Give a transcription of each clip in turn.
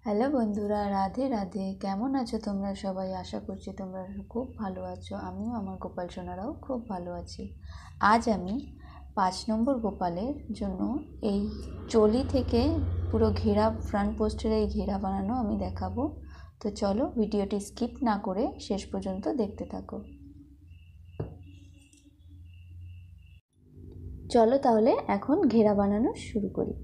Hello বন্ধুরা, রাধে রাধে। কেমন আছো তোমরা সবাই? আশা করছি তোমরা খুব ভালো আছো। আমিও আমার গোপাল সোনারাও খুব ভালো আছি। আজ আমি 5 নম্বর গোপালের জন্য এই চলি থেকে পুরো ঘেরা, ফ্রন্ট পোস্টের এই ঘেরা বানানো আমি দেখাবো। তো চলো ভিডিওটি স্কিপ না করে শেষ পর্যন্ত দেখতে থাকো। চলো তাহলে এখন ঘেরা বানানো শুরু করি।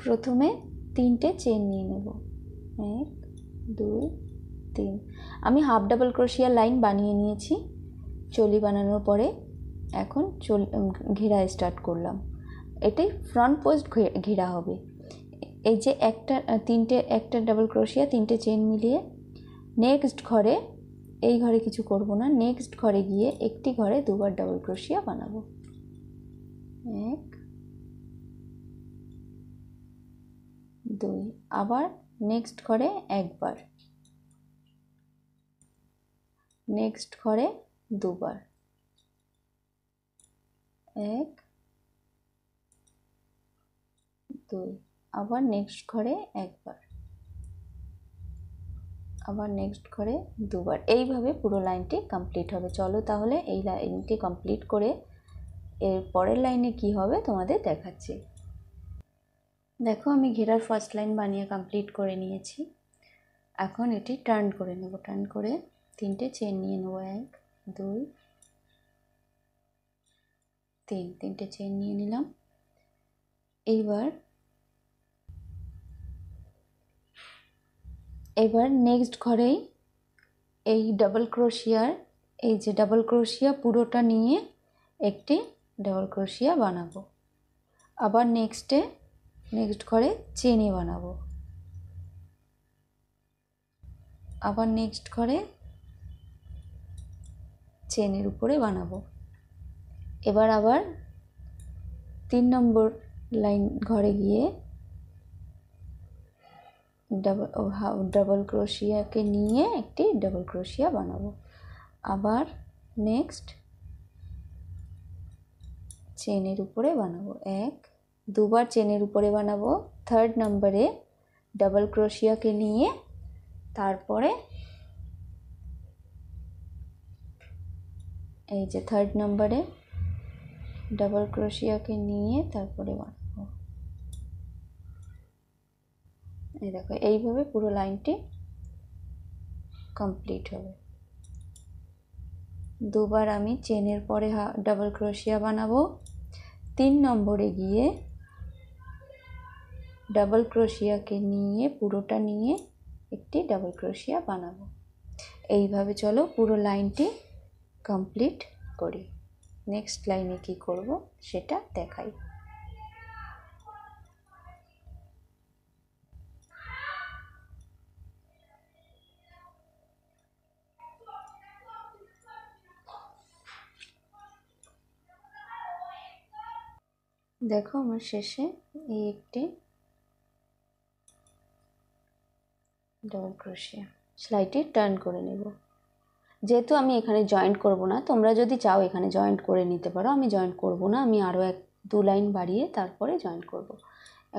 প্রথমে 3টে চেন নিয়ে নেব। 1 2 3। আমি হাফ ডাবল ক্রোশিয়া লাইন বানিয়ে নিয়েছি চলি বানানোর পরে। এখন ঘেরা স্টার্ট করলাম। এটাই ফ্রন্ট পোস্ট ঘেরা হবে। এই যে একটা ডাবল ক্রোশিয়া 3টে চেন মিলিয়ে নেক্সট ঘরে, এই ঘরে কিছু করব না, নেক্সট ঘরে গিয়ে একটি ঘরে দুবার ডাবল ক্রোশিয়া বানাবো। 1 2। আবার নেক্সট ঘরে একবার, নেক্সট ঘরে দুবার, 1 2। আবার নেক্সট ঘরে একবার, আবার নেক্সট ঘরে দুবার। এইভাবে পুরো লাইনটি কমপ্লিট হবে। চলো তাহলে এই লাইনটি কমপ্লিট করে এর পরের লাইনে কি হবে তোমাদের দেখাচ্ছি। দেখো, আমি ঘেরার ফার্স্ট লাইন বানিয়ে কমপ্লিট করে নিয়েছি। এখন এটি টার্ন করে নেব। টার্ন করে 3টে চেন নিয়ে নেব। 1 2 3। 3টে চেন নিয়ে নিলাম। এবার নেক্সট ঘরেই এই ডাবল ক্রোশিয়ার, এই যে ডাবল ক্রোশিয়া পুরোটা নিয়ে একটি ডাবল ক্রোশিয়া বানাবো। আবার নেক্সট ঘরে চেনে বানাবো। আবার নেক্সট ঘরে চেনের উপরে বানাবো। এবার আবার 3 নম্বর লাইন ঘরে গিয়ে ডাবল ক্রোশিয়াকে নিয়ে একটি ডাবল ক্রোশিয়া বানাবো। আবার নেক্সট চেনের উপরে বানাবো। দুবার চেনের উপরে বানাবো। 3rd নম্বরে ডাবল ক্রোশিয়াকে নিয়ে তারপরে এই যে 3rd নম্বরে ডাবল ক্রোশিয়াকে নিয়ে তারপরে বানাবো। এই দেখো, এইভাবে পুরো লাইনটি কমপ্লিট হবে। দুবার আমি চেনের পরে ডাবল ক্রোশিয়া বানাবো। 3 নম্বরে গিয়ে ডাবল ক্রোশিয়াকে নিয়ে পুরোটা নিয়ে একটি ডাবল ক্রোশিয়া বানাবো। এইভাবে চলো পুরো লাইনটি কমপ্লিট করি। নেক্সট লাইনে কি করব সেটা দেখাই। দেখো, আমার শেষে এই একটি ডাবল ক্রোশিয়া। সেলাইটি টার্ন করে নেব। যেহেতু আমি এখানে জয়েন্ট করব না, তোমরা যদি চাও এখানে জয়েন্ট করে নিতে পারো। আমি জয়েন্ট করব না, আমি আরও 2 লাইন বাড়িয়ে তারপরে জয়েন্ট করব।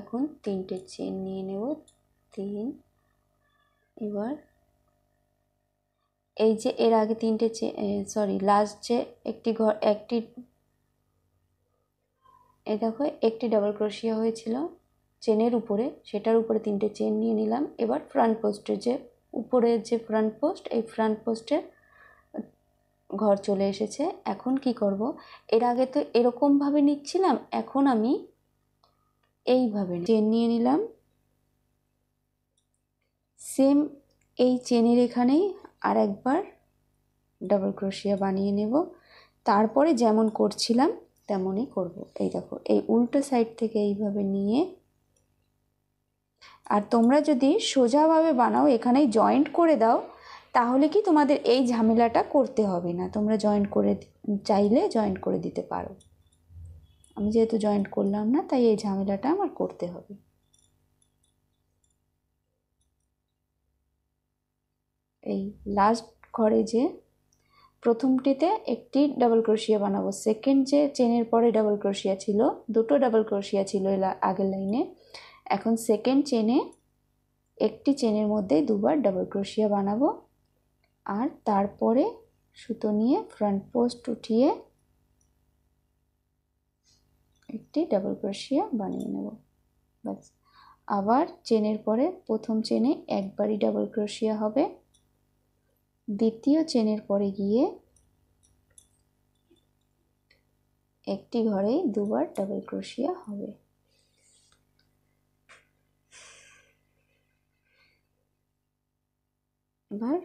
এখন 3টে চেন নিয়ে নেব। 3। এবার এই যে এর আগে 3টে লাস্ট যে একটি এই দেখো একটি ডাবল ক্রোশিয়া হয়েছিল চেনের উপরে, সেটার উপরে 3টে চেন নিয়ে নিলাম। এবার ফ্রন্ট পোস্টের যে উপরের যে ফ্রন্ট পোস্ট, এই ফ্রন্ট পোস্টের ঘর চলে এসেছে। এখন কি করব, এর আগে তো এরকমভাবে নিচ্ছিলাম, এখন আমি এইভাবে চেন নিয়ে নিলাম। সেম এই চেনের এখানেই আর একবার ডাবল ক্রোশিয়া বানিয়ে নেব। তারপরে যেমন করছিলাম তেমনই করব। এই দেখো, এই উল্টো সাইড থেকে এইভাবে নিয়ে, আর তোমরা যদি সোজাভাবে বানাও, এখানেই জয়েন্ট করে দাও, তাহলে কি তোমাদের এই ঝামেলাটা করতে হবে না। তোমরা জয়েন্ট করে চাইলে জয়েন্ট করে দিতে পারো। আমি যেহেতু জয়েন্ট করলাম না, তাই এই ঝামেলাটা আমার করতে হবে। এই লাস্ট ঘরে যে প্রথমটিতে একটি ডাবল ক্রোশিয়া বানাবো, সেকেন্ড যে চেনের পরে ডাবল ক্রোশিয়া ছিল, দুটো ডাবল ক্রোশিয়া ছিল আগের লাইনে, এখন সেকেন্ড চেনে একটি চেনের মধ্যে দুবার ডাবল ক্রোশিয়া বানাবো, আর তারপরে সুতো নিয়ে ফ্রন্ট পোস্ট উঠিয়ে একটি ডাবল ক্রোশিয়া বানিয়ে নেব। বাস, আবার চেনের পরে প্রথম চেনে একবারই ডাবল ক্রোশিয়া হবে, দ্বিতীয় চেনের পরে গিয়ে একটি ঘরেই দুবার ডাবল ক্রোশিয়া হবে। এবার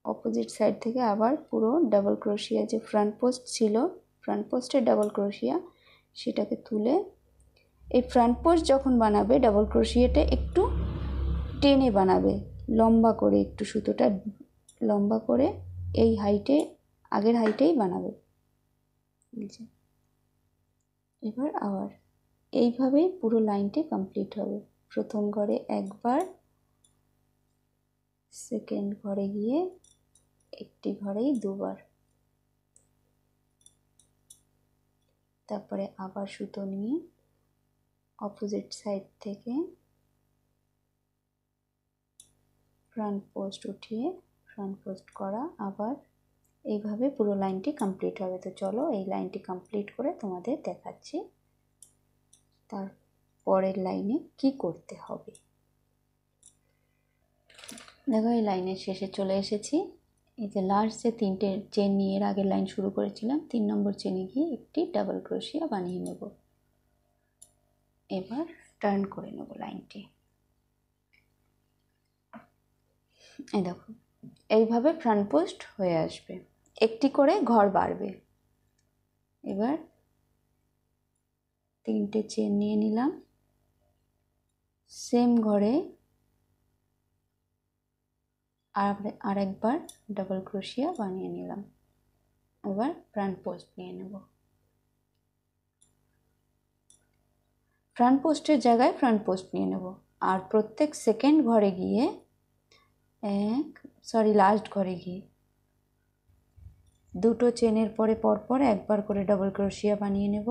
অপোজিট সাইড থেকে আবার পুরো ডাবল ক্রোশিয়া যে ফ্রন্ট পোস্ট ছিল, ফ্রন্ট পোস্টের ডাবল ক্রোশিয়া, সেটাকে তুলে এই ফ্রন্ট পোস্ট যখন বানাবে ডাবল ক্রোশিয়াটা একটু টেনে বানাবে, লম্বা করে, একটু সুতোটা লম্বা করে এই হাইটে, আগের হাইটেই বানাবে। এবার আবার এইভাবেই পুরো লাইনটি কমপ্লিট হবে। প্রথম ঘরে একবার, সেকেন্ড ঘরে গিয়ে একটি ঘরেই দুবার, তারপরে আবার সুতো নিয়ে অপোজিট সাইড থেকে ফ্রন্ট পোস্ট উঠিয়ে ফ্রন্ট পোস্ট করা, আবার এইভাবে পুরো লাইনটি কমপ্লিট হবে। তো চলো এই লাইনটি কমপ্লিট করে তোমাদের দেখাচ্ছি তার পরের লাইনে কি করতে হবে। দেখো এই লাইনের শেষে চলে এসেছি। এই যে লাস্ট যে তিনটে চেন নিয়ে এর আগের লাইন শুরু করেছিলাম, 3 নম্বর চেনে গিয়ে একটি ডাবল ক্রোশিয়া বানিয়ে নেব। এবার টার্ন করে নেব লাইনটি। এই দেখো এইভাবে ফ্রন্ট পোস্ট হয়ে আসবে, একটি করে ঘর বাড়বে। এবার 3টে চেন নিয়ে নিলাম, সেম ঘরে আর একবার ডাবল ক্রোশিয়া বানিয়ে নিলাম। এবার ফ্রন্ট পোস্ট নিয়ে নেব, ফ্রন্ট পোস্টের জায়গায় ফ্রন্ট পোস্ট নিয়ে নেব, আর প্রত্যেক সেকেন্ড ঘরে গিয়ে লাস্ট ঘরে গিয়ে দুটো চেনের পরে পরপর একবার করে ডাবল ক্রোশিয়া বানিয়ে নেব।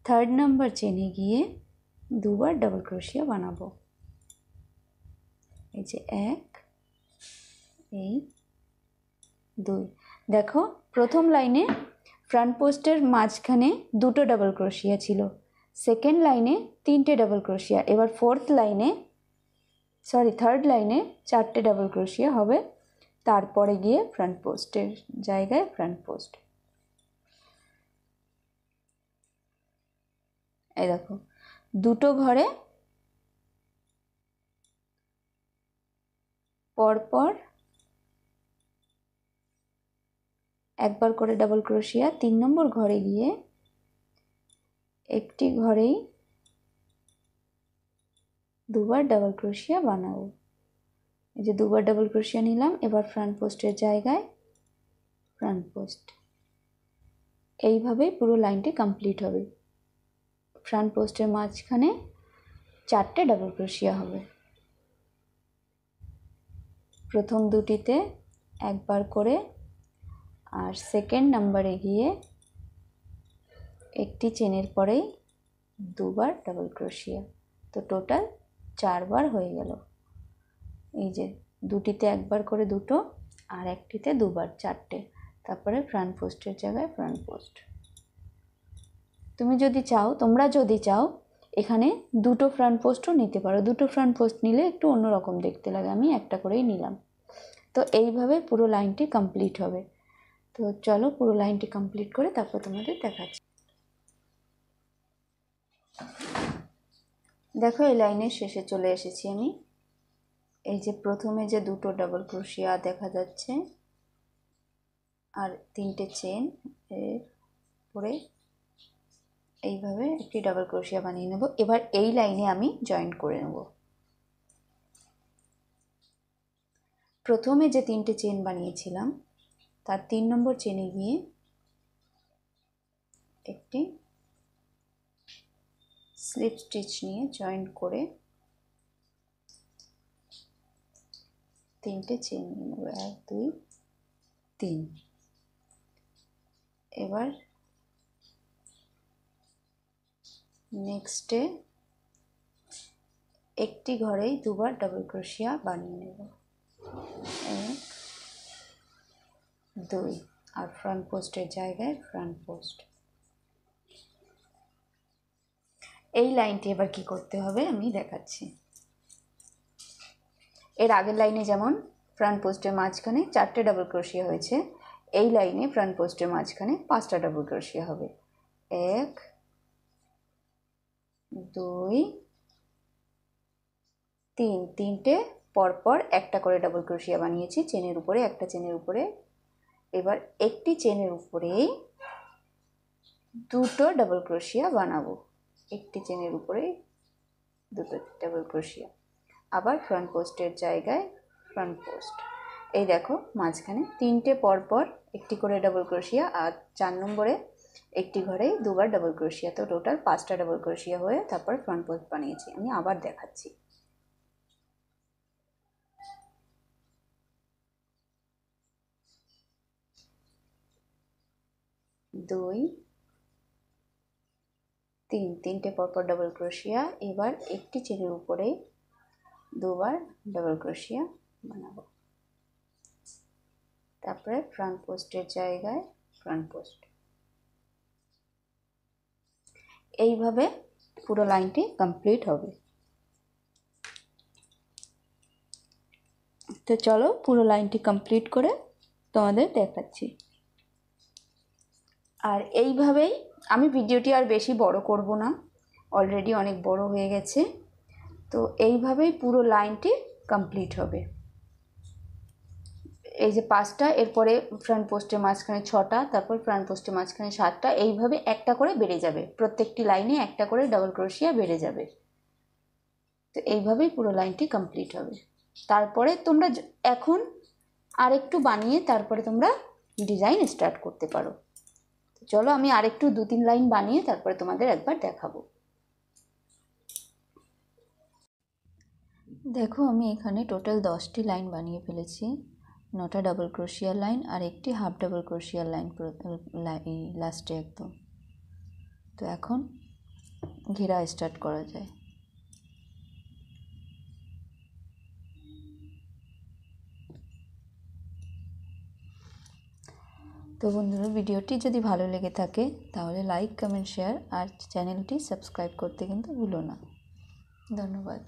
3rd নম্বর চেনে গিয়ে দুবার ডাবল ক্রোশিয়া বানাবো। এই যে 1, এই 2। দেখো প্রথম লাইনে ফ্রন্ট পোস্টের মাঝখানে দুটো ডাবল ক্রোশিয়া ছিল, সেকেন্ড লাইনে 3টে ডাবল ক্রোশিয়া, এবার থার্ড লাইনে 4টে ডাবল ক্রোশিয়া হবে, তারপরে গিয়ে ফ্রন্ট পোস্টের জায়গায় ফ্রন্ট পোস্ট। এই দেখো দুটো ঘরে পরপর একবার করে ডাবল ক্রোশিয়া, 3 নম্বর ঘরে গিয়ে একটি ঘরেই দুবার ডাবল ক্রোশিয়া বানাবো। এই যে দুবার ডাবল ক্রোশিয়া নিলাম, এবার ফ্রন্ট পোস্টের জায়গায় ফ্রন্ট পোস্ট। এইভাবেই পুরো লাইনটি কমপ্লিট হবে। ফ্রন্ট পোস্টের মাঝখানে 4টে ডাবল ক্রোশিয়া হবে। প্রথম দুটিতে একবার করে, আর সেকেন্ড নাম্বারে গিয়ে একটি চেনের পরেই দুবার ডাবল ক্রোশিয়া। তো টোটাল 4 বার হয়ে গেল। এই যে দুটিতে একবার করে দুটো, আর একটিতে দুবার, 4টে। তারপরে ফ্রন্ট পোস্টের জায়গায় ফ্রন্ট পোস্ট। তোমরা যদি চাও এখানে দুটো ফ্রন্ট পোস্টও নিতে পারো, দুটো ফ্রন্ট পোস্ট নিলে একটু অন্যরকম দেখতে লাগে, আমি একটা করেই নিলাম। তো এইভাবে পুরো লাইনটি কমপ্লিট হবে। তো চলো পুরো লাইনটি কমপ্লিট করে তারপর তোমাদের দেখাচ্ছি। দেখো এই লাইনের শেষে চলে এসেছি আমি। এই যে প্রথমে যে দুটো ডাবল ক্রোশিয়া দেখা যাচ্ছে আর 3টে চেন, এর পরে এইভাবে একটি ডাবল ক্রোশিয়া বানিয়ে নেব। এবার এই লাইনে আমি জয়েন করে নেব। প্রথমে যে 3টে চেন বানিয়েছিলাম তার 3 নম্বর চেনে গিয়ে একটি স্লিপ স্টিচ নিয়ে জয়েন করে 3টে চেন নিয়ে নেব, 1, 2, 3। এবার নেক্সটে একটি ঘরেই দুবার ডাবল ক্রোশিয়া বানিয়ে নেব, 1 2, আর ফ্রন্ট পোস্টের জায়গায় ফ্রন্ট পোস্ট। এই লাইনটি এবার কি করতে হবে আমি দেখাচ্ছি। এর আগের লাইনে যেমন ফ্রন্ট পোস্টের মাঝখানে 4টে ডাবল ক্রোশিয়া হয়েছে, এই লাইনে ফ্রন্ট পোস্টের মাঝখানে 5টা ডাবল ক্রোশিয়া হবে। 1 2 3, 3টে পরপর একটা করে ডাবল ক্রোশিয়া বানিয়েছি চেনের উপরে, একটা চেনের উপরে। এবার একটি চেনের উপরেই দুটো ডাবল ক্রোশিয়া বানাবো, একটি চেনের উপরে দুটো ডাবল ক্রোশিয়া। আবার ফ্রন্ট পোস্টের জায়গায় ফ্রন্ট পোস্ট। এই দেখো মাঝখানে 3টে পরপর একটি করে ডাবল ক্রোশিয়া, আর 4 নম্বরে একটি ঘরে দুবার ডাবল ক্রোশিয়া। তো টোটাল 5টা ডাবল ক্রোশিয়া হয়ে তারপর ফ্রন্ট পোস্ট বানিয়েছি। আমি আবার দেখাচ্ছি। 2 3, 3টে পরপর ডাবল ক্রোশিয়া। এবার একটি চেনের উপরে দুবার ডাবল ক্রোশিয়া বানাবো, তারপরে ফ্রন্ট পোস্টের জায়গায় ফ্রন্ট পোস্ট। এইভাবে পুরো লাইনটি কমপ্লিট হবে। তো চলো পুরো লাইনটি কমপ্লিট করে তোমাদের দেখাচ্ছি। আর এইভাবেই আমি ভিডিওটি আর বেশি বড় করব না, অলরেডি অনেক বড় হয়ে গেছে। তো এইভাবেই পুরো লাইনটি কমপ্লিট হবে। এই যে 5টা, এরপরে ফ্রন্ট পোস্টের মাঝখানে 6টা, তারপর ফ্রন্ট পোস্টের মাঝখানে 7টা, এইভাবে একটা করে বেড়ে যাবে, প্রত্যেকটি লাইনে একটা করে ডাবল ক্রোশিয়া বেড়ে যাবে। তো এইভাবেই পুরো লাইনটি কমপ্লিট হবে। তারপরে তোমরা এখন আরেকটু বানিয়ে তারপরে তোমরা ডিজাইন স্টার্ট করতে পারো। চলো আমি আরেকটু 2-3 লাইন বানিয়ে তারপরে তোমাদের একবার দেখাবো। দেখো আমি এখানে টোটাল 10টি লাইন বানিয়ে ফেলেছি, 9টা ডাবল ক্রোশিয়ার লাইন আর একটি হাফ ডাবল ক্রোশিয়ার লাইন লাস্টে একদম। তো এখন ঘেরা স্টার্ট করা যায়। তো বন্ধুরা ভিডিওটি যদি ভালো লেগে থাকে তাহলে লাইক কমেন্ট শেয়ার আর চ্যানেলটি সাবস্ক্রাইব করতে কিন্তু ভুলো না। ধন্যবাদ।